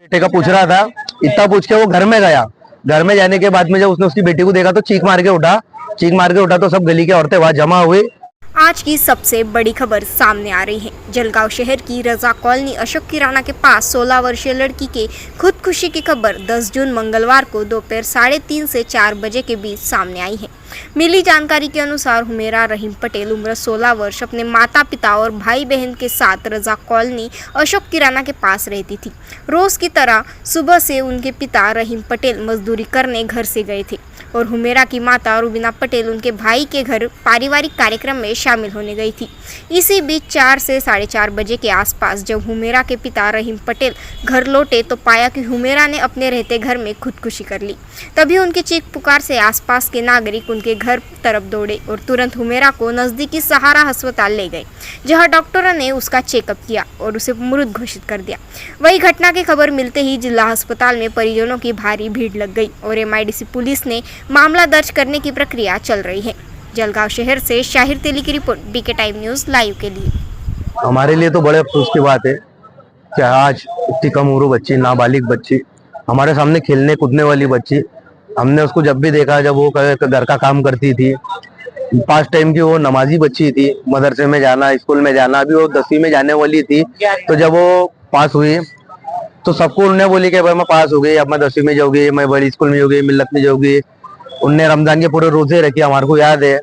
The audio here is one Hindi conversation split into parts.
बेटे का पूछ रहा था, इतना पूछ के वो घर में गया। घर में जाने के बाद में जब उसने उसकी बेटी को देखा तो चीख मार के उठा तो सब गली की औरतें वहां जमा हुई। आज की सबसे बड़ी खबर सामने आ रही है। जलगांव शहर की रजा कॉलोनी अशोक किराना के पास 16 वर्षीय लड़की के खुदकुशी की खबर 10 जून मंगलवार को दोपहर 3:30 से 4 बजे के बीच सामने आई है। मिली जानकारी के अनुसार हुमेरा रहीम पटेल उम्र 16 वर्ष अपने माता पिता और भाई बहन के साथ रजा कॉलोनी अशोक किराना के पास रहती थी। रोज की तरह सुबह से उनके पिता रहीम पटेल मजदूरी करने घर से गए थे और हुमेरा की माता रुबीना पटेल उनके भाई के घर पारिवारिक कार्यक्रम में शामिल होने गई थी। इसी बीच 4 से 4:30 बजे के आसपास जब हुमेरा के पिता रहीम पटेल घर लौटे तो पाया कि हुमेरा ने अपने रहते घर में खुदकुशी कर ली। तभी उनकी चीख पुकार से आसपास के नागरिक उनके घर तरफ दौड़े और तुरंत हुमेरा को नजदीकी सहारा अस्पताल ले गए, जहां डॉक्टरों ने उसका चेकअप किया और उसे मृत घोषित कर दिया। वही घटना की खबर मिलते ही जिला अस्पताल में परिजनों की भारी भीड़ लग गई और MIDC पुलिस ने मामला दर्ज करने की प्रक्रिया चल रही है। जलगांव शहर से शाहिर तेली की report, BK time news live के लिए। हमारे लिए तो बड़े अफसोस की बात है कि आज इतनी कम उम्र बच्ची, नाबालिग बच्ची, हमारे सामने खेलने कूदने वाली बच्ची, हमने उसको जब भी देखा जब वो घर का काम करती थी, 5 टाइम की वो नमाजी बच्ची थी, मदरसे में जाना, स्कूल में जाना, अभी वो 10वीं में जाने वाली थी। तो जब वो पास हुई तो सबको उन्होंने बोली कि भाई मैं पास हो गई, अब मैं 10वीं में जाऊंगी, मैं बड़ी स्कूल में जाऊंगी, मिल्लत में जाऊंगी। उनने रमजान के पूरे रोजे रखी, हमारे को याद है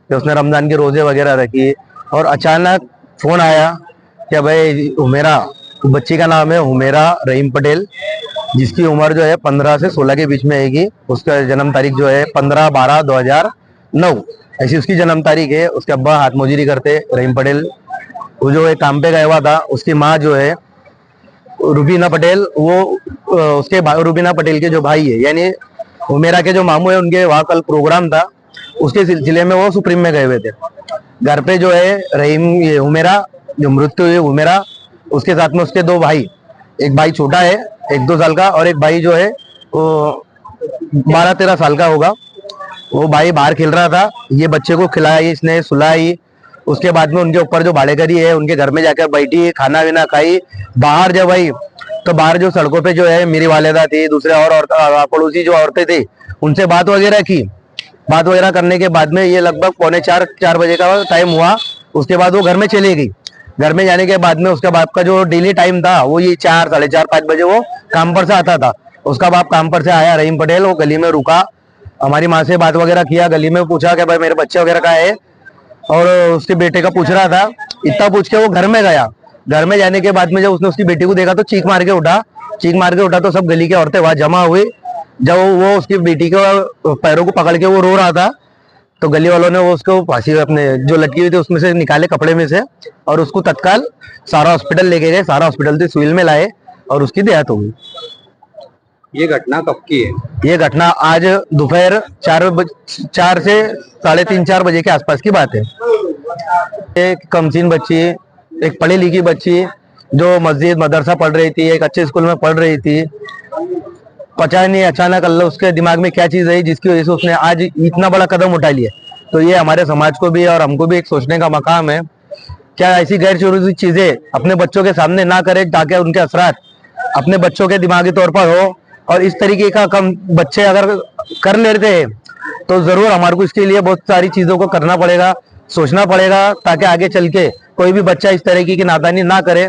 कि उसने रमजान के रोजे वगैरह रखी। और अचानक फोन आया कि भाई हुमेरा, बच्ची का नाम है हुमेरा रहीम पटेल, जिसकी उम्र जो है 15 से 16 के बीच में आएगी। उसका जन्म तारीख जो है 15/12/2009 ऐसी उसकी जन्म तारीख है। उसके अब्बा हाथ मजूरी करते रहीम पटेल, वो जो है काम पे गया हुआ था। उसकी माँ जो है रुबीना पटेल, वो उसके रुबीना पटेल के जो भाई है यानी हुमेरा के जो मामू है, उनके वहाँ कल प्रोग्राम था, उसके सिलसिले में वो सुप्रीम में गए हुए थे। घर पे जो है रहीम, ये हुमेरा जो मृत्यु हुई हुमेरा, उसके साथ में उसके 2 भाई, एक भाई छोटा है 1-2 साल का और एक भाई जो है वो 12-13 साल का होगा। वो भाई बाहर खेल रहा था, ये बच्चे को खिलाई, इसने सुलाई। उसके बाद में उनके ऊपर जो भाड़ेकरी है उनके घर में जाकर बैठी, खाना वीना खाई। बाहर जब आई तो बाहर जो सड़कों पे जो है मेरी वालिदा थी, दूसरे और पड़ोसी जो औरतें थी, उनसे बात वगैरह की। बात वगैरह करने के बाद में ये लगभग 3:45-4 बजे का टाइम हुआ। उसके बाद वो घर में चली गई। घर में जाने के बाद में उसका बाप का जो डेली टाइम था वो ये 4, 4:30, 5 बजे वो काम पर से आता था। उसका बाप काम पर से आया रहीम पटेल, वो गली में रुका, हमारी माँ से बात वगैरह किया, गली में पूछा कि भाई मेरे बच्चे वगैरह का है, और उसके बेटे का पूछ रहा था। इतना पूछ के वो घर में गया। घर में जाने के बाद में जब उसने उसकी बेटी को देखा तो चीख मार के उठा तो सब गली की औरतें वहां जमा हुई। जब वो उसकी बेटी को पैरों को पकड़ के वो रो रहा था तो गली वालों ने वो उसको फांसी अपने जो लटकी हुई थी उसमें से निकाले, कपड़े में से, और उसको तत्काल सारा हॉस्पिटल लेके गए। सारा हॉस्पिटल से सिविल में लाए और उसकी देहांत हो गई। ये घटना कब की है? ये घटना आज दोपहर 4 से 3:30-4 बजे के आसपास की बात है। एक कमसीन बच्ची, एक पढ़ी लिखी बच्ची जो मस्जिद मदरसा पढ़ रही थी, एक अच्छे स्कूल में पढ़ रही थी, पता नहीं अचानक अल्लाह उसके दिमाग में क्या चीज है जिसकी वजह से उसने आज इतना बड़ा कदम उठा लिया। तो ये हमारे समाज को भी और हमको भी एक सोचने का मकाम है, क्या ऐसी गैर जरूरी चीजें अपने बच्चों के सामने ना करें ताकि उनके असरात अपने बच्चों के दिमागी तौर पर हो। और इस तरीके का कम बच्चे अगर कर लेते हैं तो जरूर हमारे को इसके लिए बहुत सारी चीजों को करना पड़ेगा, सोचना पड़ेगा, ताकि आगे चल के कोई भी बच्चा इस तरीके की नादानी ना करे।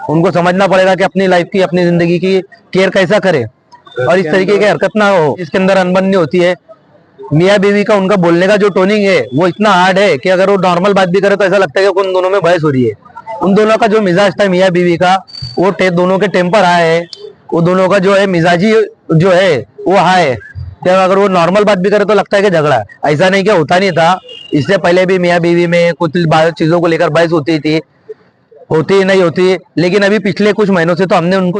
उनको समझना पड़ेगा कि अपनी लाइफ की, अपनी जिंदगी की केयर कैसा करे और इस तरीके की हरकत ना हो। इसके अंदर अनबन नहीं होती है। मियाँ बीवी का उनका बोलने का जो टोनिंग है वो इतना हार्ड है कि अगर वो नॉर्मल बात भी करे तो ऐसा लगता है कि उन दोनों में बहस हो रही है। उन दोनों का जो मिजाज था मियाँ बीवी का, वो दोनों के टेम्पर हाई है, वो दोनों का जो है मिजाजी जो है वो हाई है। तो अगर वो नॉर्मल बात भी करे तो लगता है कि झगड़ा है। ऐसा नहीं कि होता नहीं था, इससे पहले भी मियाँ बीवी में कुछ चीजों को लेकर बहस होती थी, होती नहीं होती, लेकिन अभी पिछले कुछ महीनों से तो हमने उनको